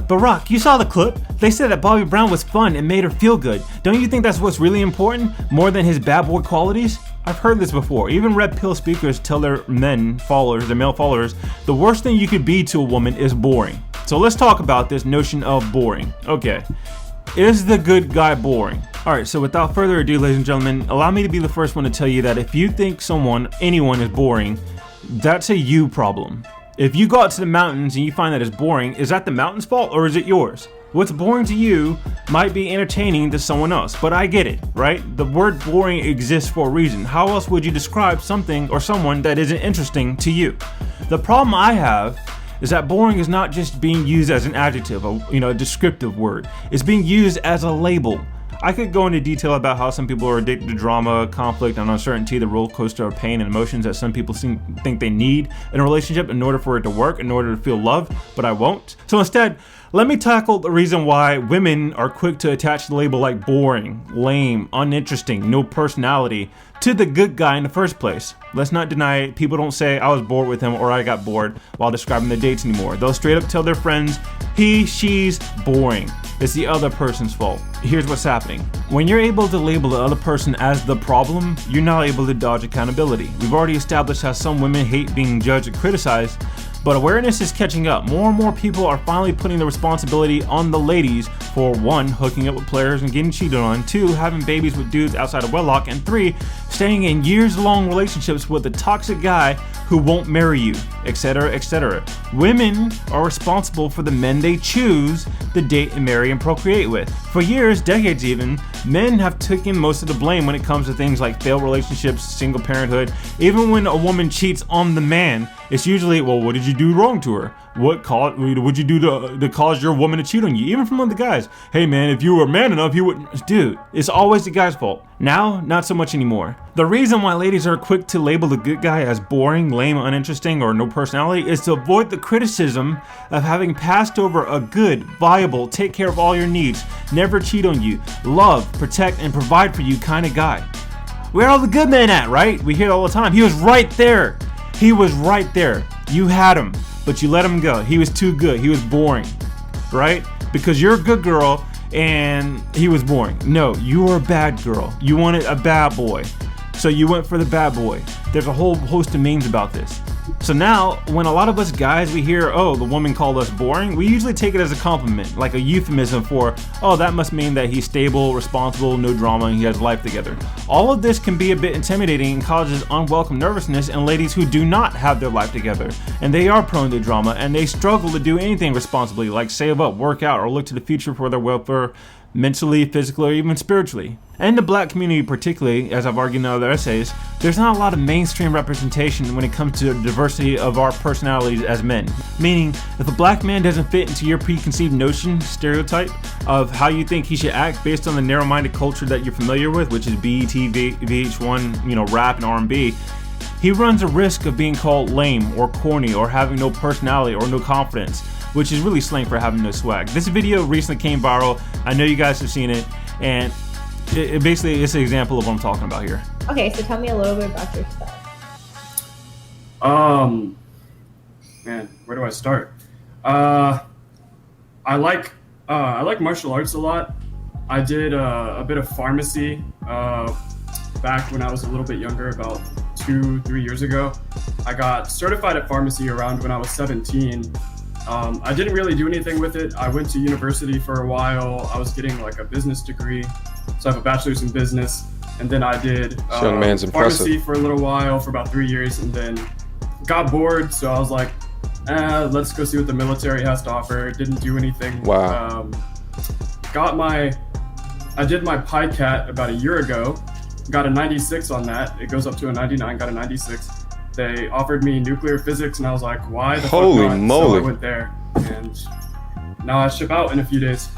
Barack, you saw the clip. They said that Bobby Brown was fun and made her feel good. Don't you think that's what's really important, more than his bad boy qualities? I've heard this before. Even red pill speakers tell their male followers, the worst thing you could be to a woman is boring. So let's talk about this notion of boring. Okay, is the good guy boring? Alright, so without further ado, ladies and gentlemen, allow me to be the first one to tell you that if you think anyone is boring, that's a you problem. If you go out to the mountains and you find that it's boring, is that the mountain's fault or is it yours? What's boring to you might be entertaining to someone else, but I get it, right? The word boring exists for a reason. How else would you describe something or someone that isn't interesting to you? The problem I have is that boring is not just being used as an adjective, a descriptive word. It's being used as a label. I could go into detail about how some people are addicted to drama, conflict, and uncertainty, the roller coaster of pain and emotions that some people think they need in a relationship in order for it to work, in order to feel love, but I won't. So instead, let me tackle the reason why women are quick to attach the label like boring, lame, uninteresting, no personality to the good guy in the first place. Let's not deny it. People don't say I was bored with him or I got bored while describing their dates anymore. They'll straight up tell their friends, she's boring. It's the other person's fault. Here's what's happening. When you're able to label the other person as the problem, you're not able to dodge accountability. We've already established how some women hate being judged and criticized, but awareness is catching up. More and more people are finally putting the responsibility on the ladies for 1, hooking up with players and getting cheated on, 2, having babies with dudes outside of wedlock, and 3, staying in years-long relationships with a toxic guy who won't marry you, etc., etc. Women are responsible for the men they choose to date and marry and procreate with. For years, decades even, men have taken most of the blame when it comes to things like failed relationships, single parenthood. Even when a woman cheats on the man, it's usually, well, what did you do wrong to her? would you do to cause your woman to cheat on you? Even from one of the guys. Hey man, if you were man enough, you wouldn't. Dude, it's always the guy's fault. Now, not so much anymore. The reason why ladies are quick to label the good guy as boring, lame, uninteresting, or no personality is to avoid the criticism of having passed over a good, viable, take care of all your needs, never cheat on you, love, protect, and provide for you kind of guy. Where are all the good men at, right? We hear it all the time. He was right there. He was right there. You had him, but you let him go. He was too good. He was boring, right? Because you're a good girl and he was boring. No, you were a bad girl. You wanted a bad boy. So you went for the bad boy. There's a whole host of memes about this. So now, when a lot of us guys, we hear, oh, the woman called us boring, we usually take it as a compliment, like a euphemism for, oh, that must mean that he's stable, responsible, no drama, and he has life together. All of this can be a bit intimidating and causes unwelcome nervousness in ladies who do not have their life together, and they are prone to drama, and they struggle to do anything responsibly, like save up, work out, or look to the future for their welfare, mentally, physically, or even spiritually. And the black community particularly, as I've argued in other essays, there's not a lot of mainstream representation when it comes to the diversity of our personalities as men. Meaning, if a black man doesn't fit into your preconceived notion, stereotype, of how you think he should act based on the narrow-minded culture that you're familiar with, which is BET, VH1, rap and R&B, he runs a risk of being called lame or corny or having no personality or no confidence, which is really slang for having no swag. This video recently came viral. I know you guys have seen it, and it basically is an example of what I'm talking about here. Okay, so tell me a little bit about yourself. Man, where do I start? I like martial arts a lot. I did a bit of pharmacy back when I was a little bit younger, about 2-3 years ago. I got certified at pharmacy around when I was 17. I didn't really do anything with it. I went to university for a while. I was getting like a business degree. So I have a bachelor's in business. And then I did pharmacy for a little while, for about 3 years, and then got bored. So I was like, let's go see what the military has to offer. Didn't do anything. Wow. I did my PICAT about a year ago. Got a 96 on that. It goes up to a 99, got a 96. They offered me nuclear physics, and I was like, why the fuck not? Holy moly. So I went there, and now I ship out in a few days.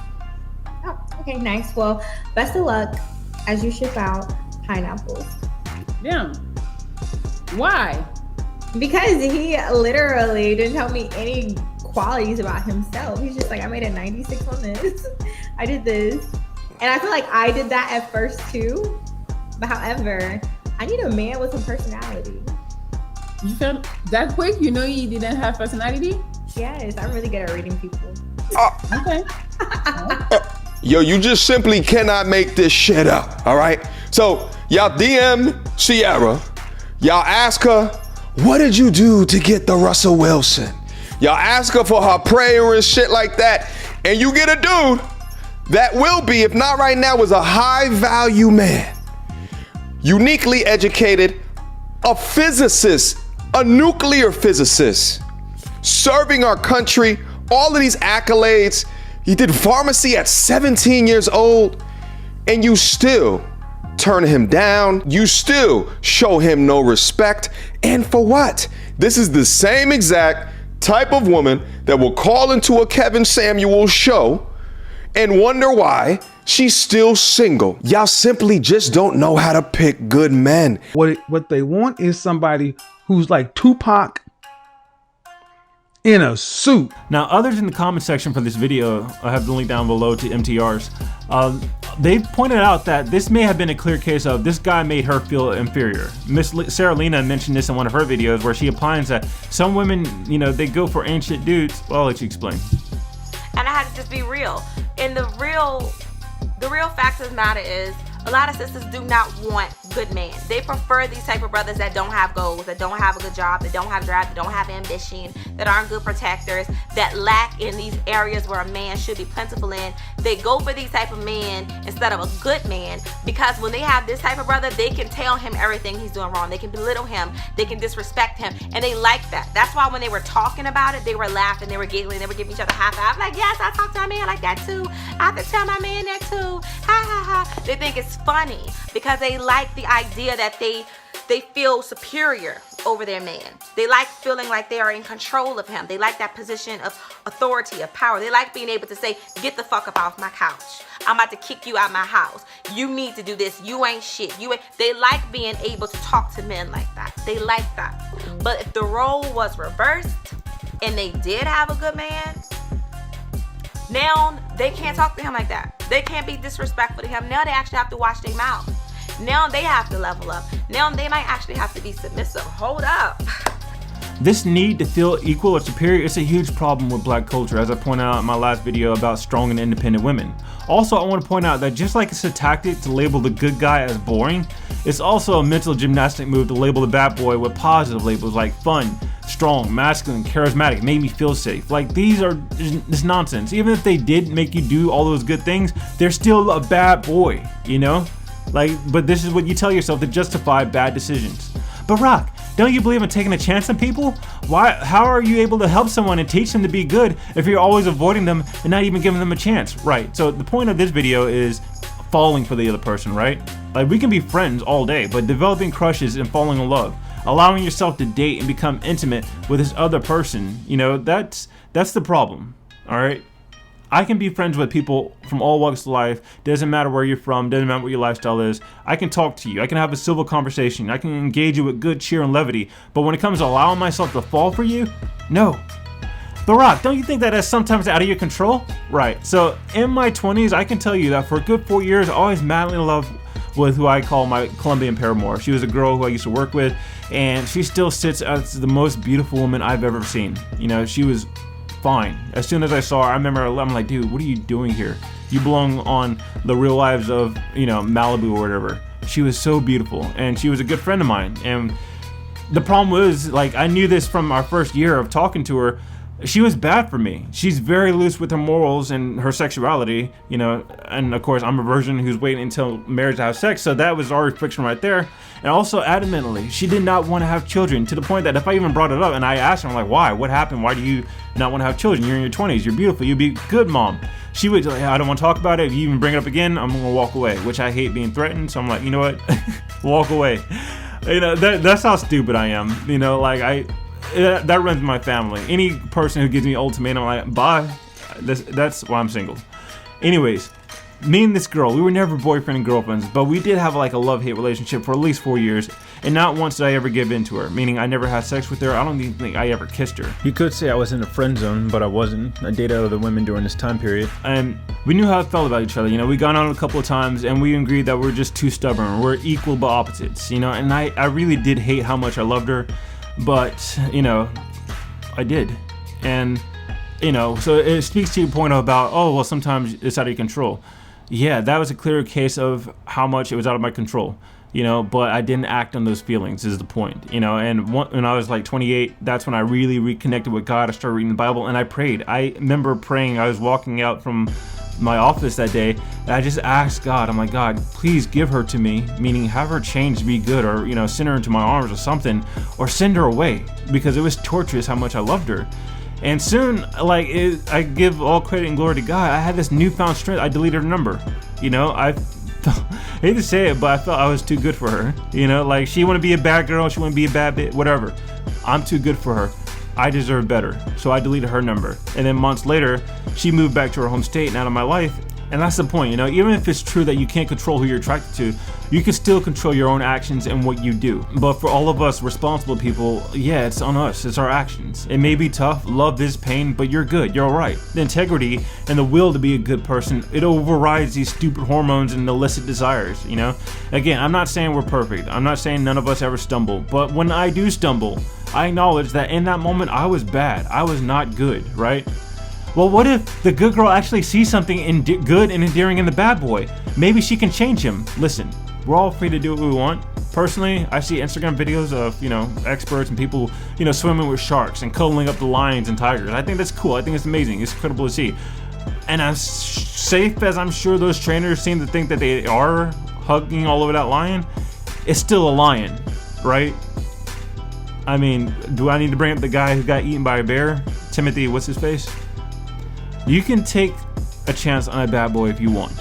Oh, okay, nice. Well, best of luck as you ship out pineapples. Yeah. Why? Because he literally didn't tell me any qualities about himself. He's just like, I made a 96 on this. I did this. And I feel like I did that at first too. But however, I need a man with some personality. You felt that quick? You know you didn't have personality? Yes, I'm really good at reading people. Okay. Yo, you just simply cannot make this shit up, all right? So y'all DM Sierra. Y'all ask her, what did you do to get the Russell Wilson? Y'all ask her for her prayer and shit like that. And you get a dude that will be, if not right now, is a high value man. Uniquely educated, a physicist, a nuclear physicist, serving our country, all of these accolades. He did pharmacy at 17 years old, and you still turn him down. You still show him no respect. And for what? This is the same exact type of woman that will call into a Kevin Samuels show and wonder why she's still single. Y'all simply just don't know how to pick good men. What they want is somebody who's like Tupac in a suit. Now, others in the comment section for this video, I have the link down below to MTRs. They've pointed out that this may have been a clear case of this guy made her feel inferior. Miss Sarah Lena mentioned this in one of her videos where she opines that some women, they go for ancient dudes. Well, I'll let you explain. And I had to just be real. And the real fact of the matter is, a lot of sisters do not want good men. They prefer these type of brothers that don't have goals, that don't have a good job, that don't have drive, that don't have ambition, that aren't good protectors, that lack in these areas where a man should be plentiful in. They go for these type of men instead of a good man, because when they have this type of brother, they can tell him everything he's doing wrong. They can belittle him, they can disrespect him, and they like that. That's why when they were talking about it, they were laughing, they were giggling, they were giving each other high five. Like, yes, I talk to my man like that too. I have to tell my man that too. Ha ha ha. They think it's funny because they like the idea that they feel superior. over their man. They like feeling like they are in control of him. They like that position of authority, of power. They like being able to say, get the fuck up off my couch. I'm about to kick you out my house. You need to do this. You ain't shit. They like being able to talk to men like that. They like that. But if the role was reversed and they did have a good man, now they can't talk to him like that. They can't be disrespectful to him. Now they actually have to watch their mouth. Now they have to level up. Now they might actually have to be submissive. Hold up. This need to feel equal or superior is a huge problem with black culture, as I pointed out in my last video about strong and independent women. Also, I want to point out that just like it's a tactic to label the good guy as boring, it's also a mental gymnastic move to label the bad boy with positive labels like fun, strong, masculine, charismatic, made me feel safe. Like, these are just nonsense. Even if they did make you do all those good things, they're still a bad boy, you know? Like, but this is what you tell yourself to justify bad decisions. But Rock, don't you believe in taking a chance on people? How are you able to help someone and teach them to be good if you're always avoiding them and not even giving them a chance? Right, so the point of this video is falling for the other person, right? Like, we can be friends all day, but developing crushes and falling in love, allowing yourself to date and become intimate with this other person, you know, that's the problem, all right? I can be friends with people from all walks of life. Doesn't matter where you're from, doesn't matter what your lifestyle is. I can talk to you. I can have a civil conversation. I can engage you with good cheer and levity. But when it comes to allowing myself to fall for you, no. But Rock, don't you think that is sometimes out of your control? Right, so in my 20s, I can tell you that for a good 4 years, I was madly in love with who I call my Colombian paramour. She was a girl who I used to work with, and she still sits as the most beautiful woman I've ever seen. You know, she was fine. As soon as I saw her, I remember I'm like, dude, what are you doing here? You belong on The Real Lives of, you know, Malibu or whatever. She was so beautiful, and she was a good friend of mine. And the problem was, like, I knew this from our first year of talking to her. She was bad for me. She's very loose with her morals and her sexuality, you know, and of course I'm a virgin who's waiting until marriage to have sex, so that was our friction right there. And also adamantly, she did not want to have children, to the point that if I even brought it up and I asked her, I'm like, why? What happened? Why do you not want to have children? You're in your 20s, you're beautiful, you'd be good, mom. She would like, I don't want to talk about it. If you even bring it up again, I'm gonna walk away, which I hate being threatened, so I'm like, you know what? Walk away. You know, that's how stupid I am. You know, like that runs in my family. Any person who gives me an ultimatum, I'm like, bye. That's why I'm single. Anyways, me and this girl, we were never boyfriend and girlfriends, but we did have like a love-hate relationship for at least 4 years, and not once did I ever give in to her, meaning I never had sex with her. I don't even think I ever kissed her. You could say I was in a friend zone, but I wasn't. I dated other women during this time period, and we knew how I felt about each other. You know, we got on a couple of times, and we agreed that we're just too stubborn. We're equal but opposites, you know, and I really did hate how much I loved her. But, you know, I did. And, you know, so it speaks to your point about, oh, well, sometimes it's out of your control. Yeah, that was a clear case of how much it was out of my control, you know, but I didn't act on those feelings is the point, you know. And when I was like 28, that's when I really reconnected with God. I started reading the Bible and I prayed. I remember praying. I was walking out from my office that day, and I just asked God, I'm like, God, please give her to me, meaning have her change to be good, or, you know, send her into my arms or something, or send her away, because it was torturous how much I loved her. And soon, like, I give all credit and glory to God, I had this newfound strength. I deleted her number, you know. I hate to say it, but I felt I was too good for her, you know. Like, she want to be a bad girl, she want to be a bad bitch, whatever. I'm too good for her. I deserve better. So I deleted her number. And then months later, she moved back to her home state and out of my life. And that's the point, you know, even if it's true that you can't control who you're attracted to, you can still control your own actions and what you do. But for all of us responsible people, yeah, it's on us. It's our actions. It may be tough, love is pain, but you're good, you're all right. The integrity and the will to be a good person, it overrides these stupid hormones and illicit desires, you know? Again, I'm not saying we're perfect. I'm not saying none of us ever stumble. But when I do stumble, I acknowledge that in that moment, I was bad. I was not good, right? Well, what if the good girl actually sees something good and endearing in the bad boy? Maybe she can change him. Listen, we're all free to do what we want. Personally, I see Instagram videos of, you know, experts and people, you know, swimming with sharks and cuddling up the lions and tigers. I think that's cool. I think it's amazing. It's incredible to see. And as safe as I'm sure those trainers seem to think that they are hugging all over that lion, it's still a lion, right? I mean, do I need to bring up the guy who got eaten by a bear? Timothy, what's his face? You can take a chance on a bad boy if you want.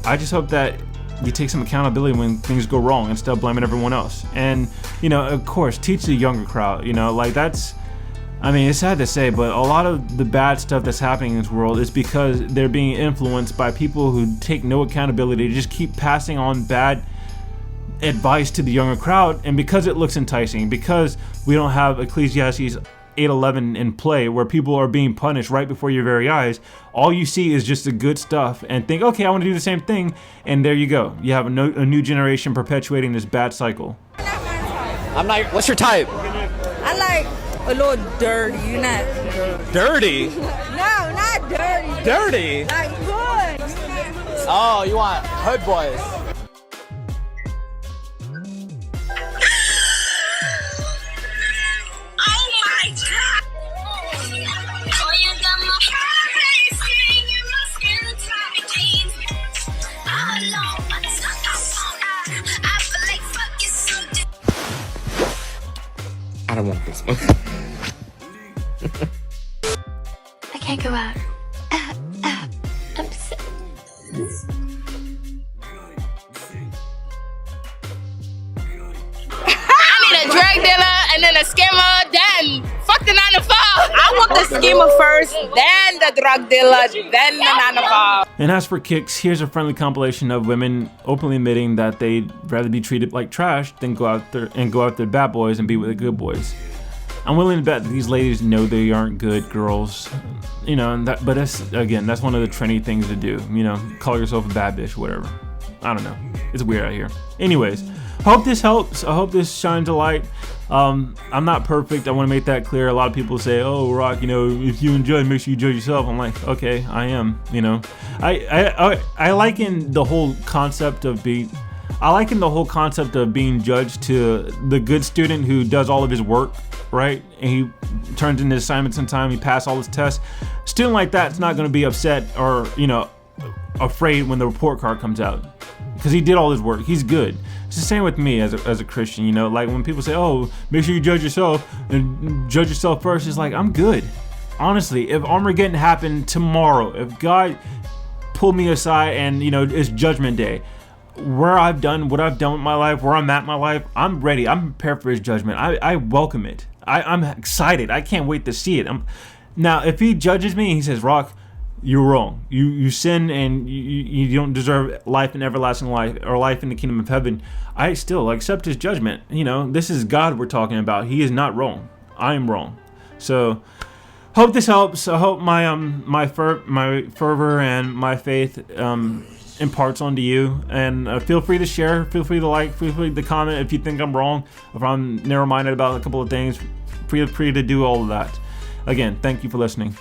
I just hope that you take some accountability when things go wrong instead of blaming everyone else. And, of course, teach the younger crowd, like that's, it's sad to say, but a lot of the bad stuff that's happening in this world is because they're being influenced by people who take no accountability, just keep passing on bad advice to the younger crowd. And because it looks enticing, because we don't have Ecclesiastes 8:11 in play where people are being punished right before your very eyes, all you see is just the good stuff and think, okay, I want to do the same thing, and there you go. You have a new generation perpetuating this bad cycle. I'm not. What's your type? I like a little dirty. You not dirty? No, not dirty. Dirty? Like good. Oh, you want hood boys? I don't want this one. I can't go out. I'm sick. I need a drug dealer and then a scammer, then fuck the 9 to 5. I want the scammer first, then the drug dealer, then the 9 to 5. And as for kicks, here's a friendly compilation of women openly admitting that they'd rather be treated like trash than go out there bad boys and be with the good boys. I'm willing to bet that these ladies know they aren't good girls, but that's one of the trendy things to do, call yourself a bad bitch, whatever. I don't know. It's weird out here. Anyways, hope this helps. I hope this shines a light. I'm not perfect. I want to make that clear. A lot of people say, "Oh, Rock, if you enjoy, make sure you judge yourself." I'm like, okay, I am. I liken the whole concept of being judged to the good student who does all of his work, right? And he turns in his assignments in time. He passed all his tests. Student like that's not going to be upset or afraid when the report card comes out because he did all his work. He's good. It's the same with me as a Christian, like when people say, "Oh, make sure you judge yourself and judge yourself first," it's like, I'm good. Honestly, if Armageddon happened tomorrow, if God pulled me aside and it's Judgment Day, where I've done what I've done with my life, where I'm at in my life, I'm ready. I'm prepared for His judgment. I welcome it. I'm excited. I can't wait to see it. Now, if He judges me and He says, "Rock, you're wrong. You sin and you don't deserve life in everlasting life or life in the kingdom of heaven," I still accept His judgment. This is God we're talking about. He is not wrong. I am wrong. So, hope this helps. I hope my fervor and my faith imparts onto you. And feel free to share. Feel free to like. Feel free to comment if you think I'm wrong. If I'm narrow-minded about a couple of things, feel free to do all of that. Again, thank you for listening.